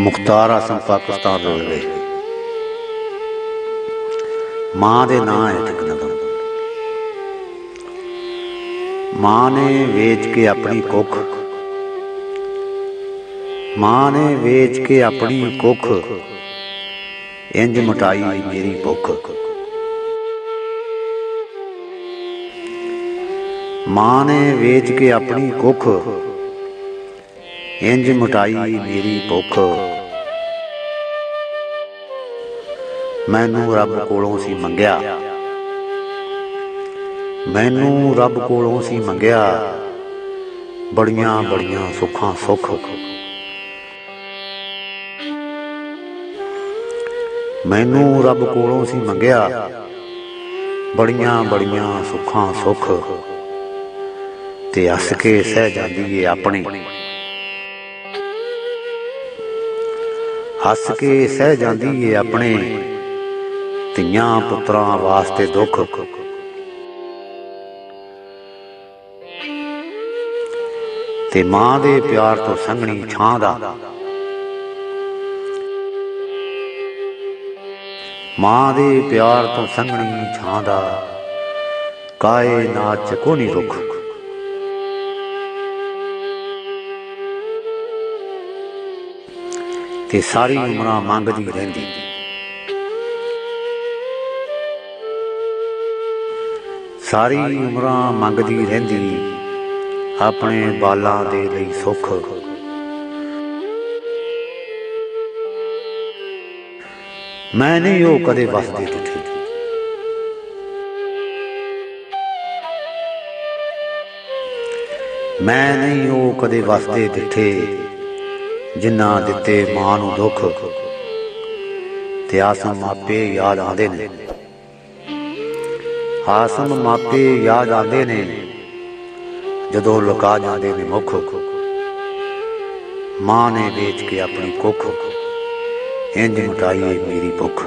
ਮੁਖਤਾਰ awesome Pakistan railway. ਮਾਂ ਦੇ ਨਾਂ ਹੈ ਇੱਕ ਨਗਮ। ਮਾਂ ਨੇ ਵੇਚ ਕੇ ਆਪਣੀ ਕੁੱਖ, ਮਾਂ ਨੇ ਵੇਚ ਕੇ ਆਪਣੀ ਕੁੱਖ, ਇੰਜ ਮਿਟਾਈ ਮੇਰੀ ਭੁੱਖ। ਮਾਂ ਨੇ ਵੇਚ ਕੇ ਆਪਣੀ ਕੁੱਖ, ਇੰਜ ਮਿਟਾਈ ਮੇਰੀ ਭੁੱਖ। ਮੈਨੂੰ ਰੱਬ ਕੋਲੋਂ ਸੀ ਮੰਗਿਆ, ਮੈਨੂੰ ਰੱਬ ਕੋਲੋਂ ਸੀ ਮੰਗਿਆ, ਬੜੀਆਂ ਬੜੀਆਂ ਸੁੱਖਾਂ ਸੁੱਖ। ਮੈਨੂੰ ਰੱਬ ਕੋਲੋਂ ਸੀ ਮੰਗਿਆ, ਬੜੀਆਂ ਬੜੀਆਂ ਸੁੱਖਾਂ ਸੁੱਖ। ਤੇ ਹੱਸ ਕੇ ਸਹਿ ਜਾਂਦੀ ਏ ਆਪਣੇ, ਹੱਸ ਕੇ ਸਹਿ ਜਾਂਦੀ ਏ ਆਪਣੇ, ਧੀਆਂ ਪੁੱਤਰਾਂ ਵਾਸਤੇ ਦੁੱਖ। ਤੇ ਮਾਂ ਦੇ ਪਿਆਰ ਤੋਂ ਸੰਘਣੀ ਛਾਂ ਦਾ, ਮਾਂ ਦੇ ਪਿਆਰ ਤੋਂ ਸੰਘਣੀ ਛਾਂ ਦਾ, ਕਾਇਨਾਤ ਚ ਕੋਈ ਨੀ ਰੁੱਖ। ਤੇ ਸਾਰੀ ਉਮਰਾਂ ਮੰਗਦੀ ਰਹਿੰਦੀ, ਸਾਰੀ ਉਮਰਾਂ ਮੰਗਦੀ ਰਹਿੰਦੀ, ਆਪਣੇ ਬਾਲਾਂ ਦੇ ਲਈ ਸੁੱਖ। ਮੈਂ ਨਹੀਂ ਉਹ ਕਦੇ ਵਸਦੇ ਦਿੱਠੇ, ਮੈਂ ਨਹੀਂ ਉਹ ਕਦੇ ਵਸਦੇ ਦਿੱਠੇ, ਜਿਨ੍ਹਾਂ ਦਿੱਤੇ ਮਾਂ ਨੂੰ ਦੁੱਖ। ਤੇ ਆਸਮ ਮਾਪੇ ਯਾਦ ਆਉਂਦੇ ਨੇ, ਆਸਮ ਮਾਪੇ ਯਾਦ ਆਉਂਦੇ ਨੇ, ਜਦੋਂ ਲੁਕਾ ਜਾਂਦੇ ਨੇ ਮੁੱਖ। ਮਾਂ ਨੇ ਵੇਚ ਕੇ ਆਪਣੀ ਕੁੱਖ, ਇੰਜ ਮਿਟਾਈ ਮੇਰੀ ਭੁੱਖ।